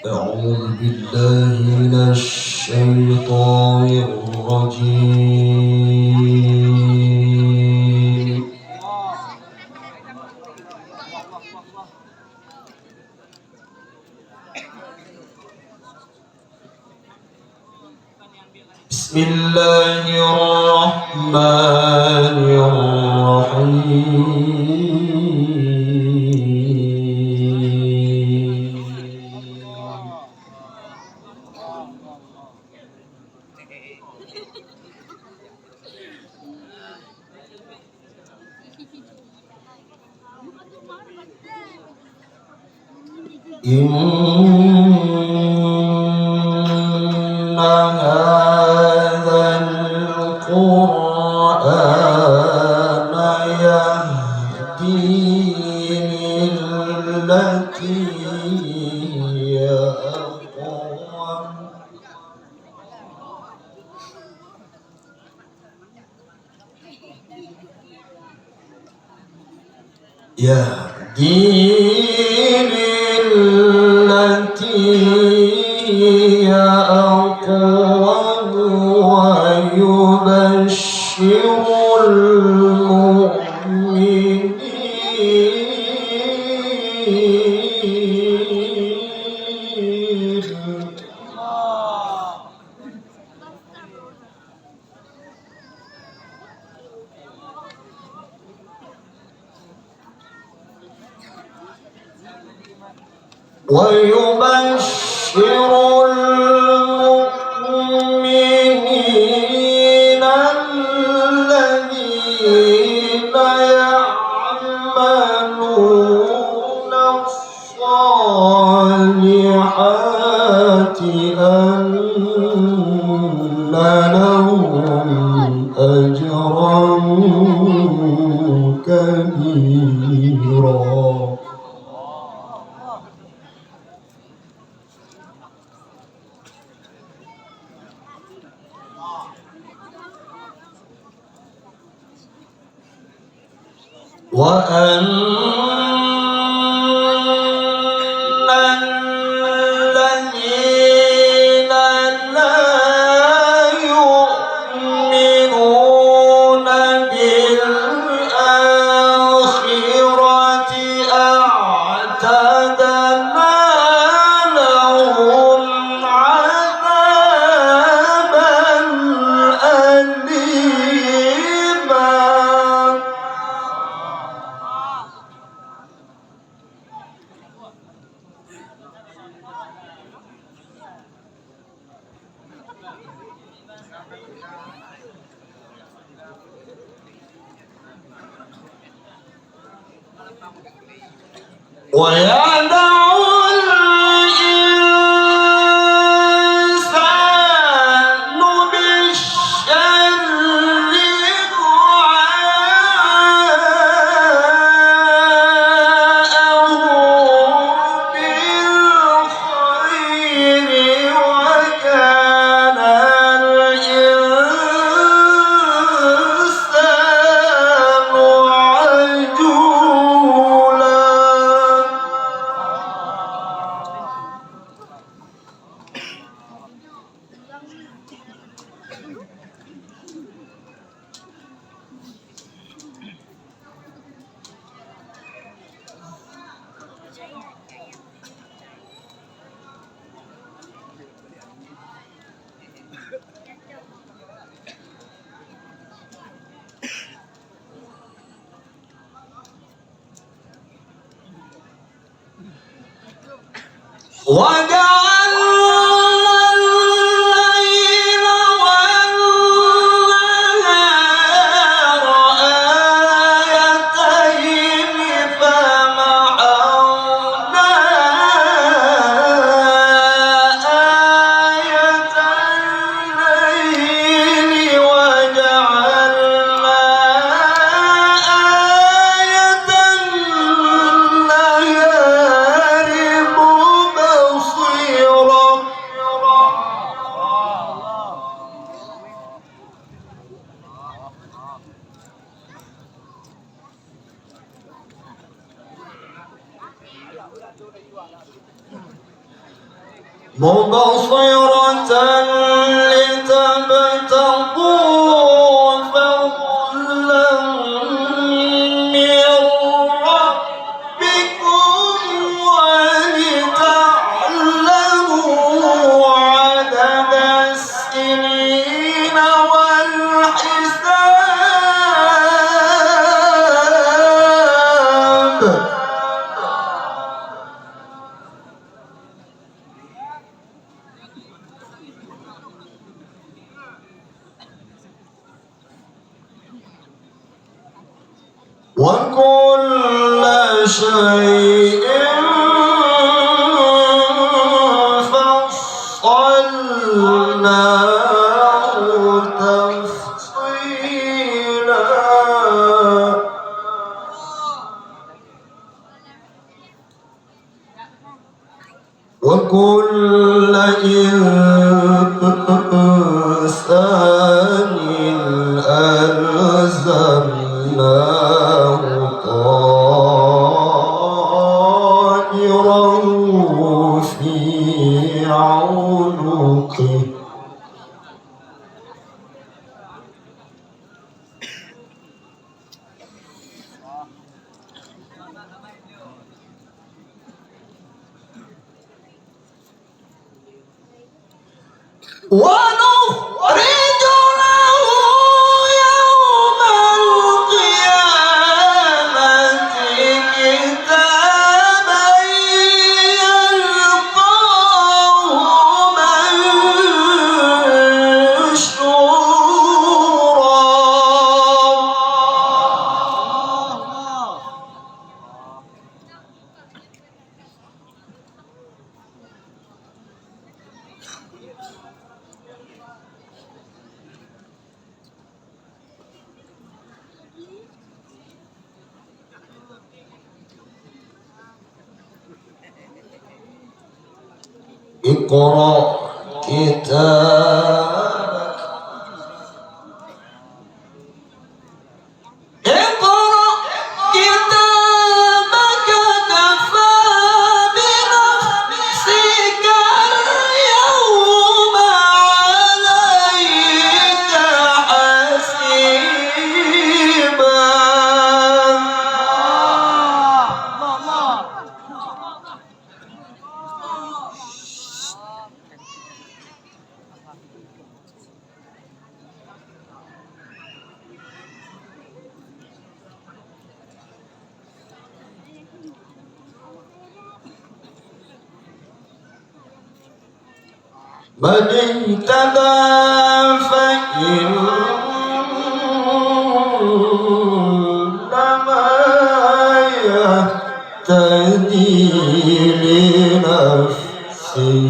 أعوذ بالله من الشيطان الرجيم. بسم الله الرحمن الرحيم. إن هذا القرآن يهدي للتي هي أقوم. يهدي هي أقوم ويبشر المؤمنين الذين يعملون الصالحات أن لهم أجرا كبيرا. وأن الذين لا يؤمنون بالآخرة أعتدنا لهم عذابا أليما. ويدع الإنسان بالشر دعاءه بالخير وكان الإنسان عجولا. وجعلنا الليل والنهار آيتين فمحونا آية الليل وجعلنا آية النهار مبصرة مبصرة لتبتغوا فضلا من ربكم ولتعلموا عدد السنين والحساب. وكل شيء فصلناه تفصيلا. وكل إنسان ألزمناه طائره في عنقه. ونخرج له يوم القيامة كتابا يلقاه منشورا. اقرأ كتابك. اقرأ كتابك كفى بنفسك اليوم عليك حسيبا. من اهتدى فإنما يهتدي لنفسه.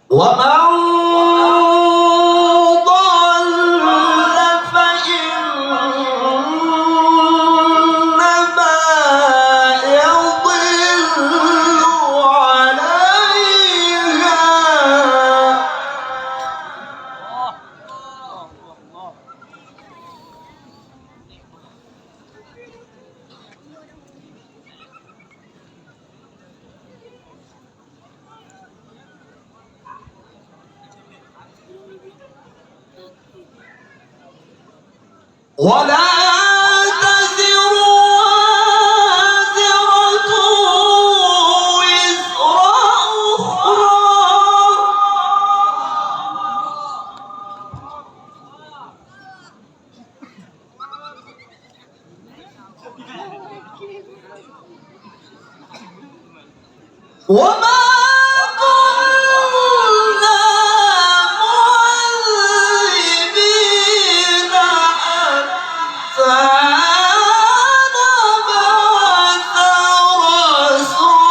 ومن ضل فإنما يضل عليها. ولا تزر وازرة وزر أخرى. وما كنا معذبين حتى نبعث رسولا.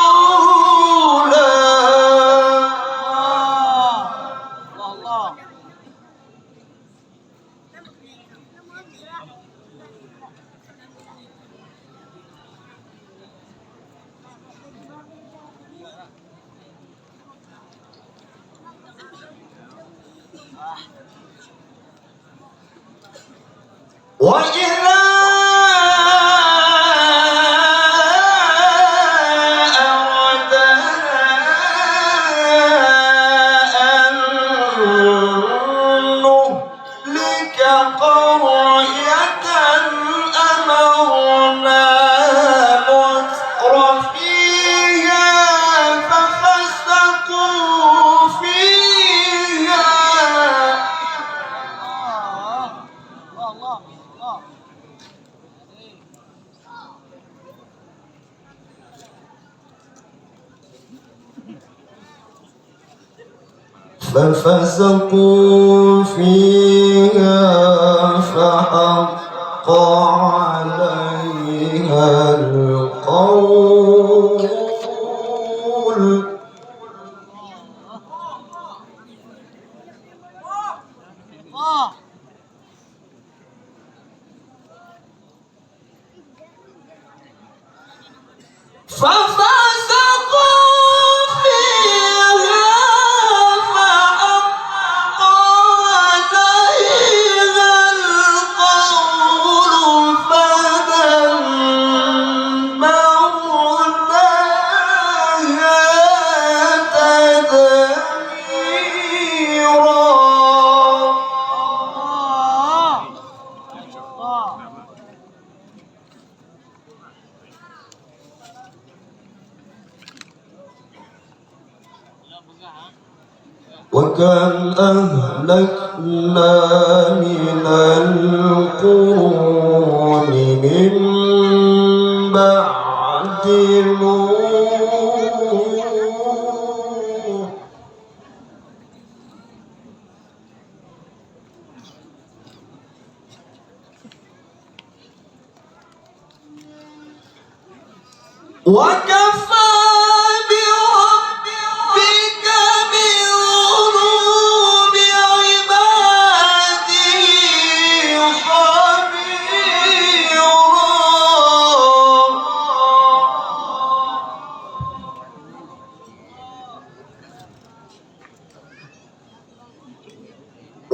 وإذا ففسقوا فيها فحق عليها القول وكم أهلكنا من القرون من بعد نوح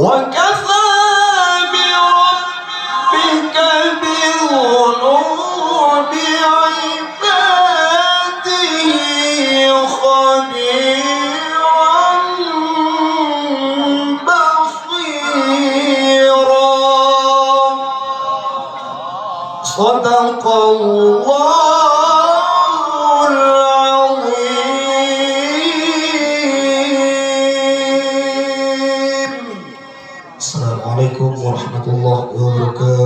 وكفى بربك بذنوب عباده خبيرا بصيرا صدق الله العظيم. السلام عليكم ورحمة الله وبركاته.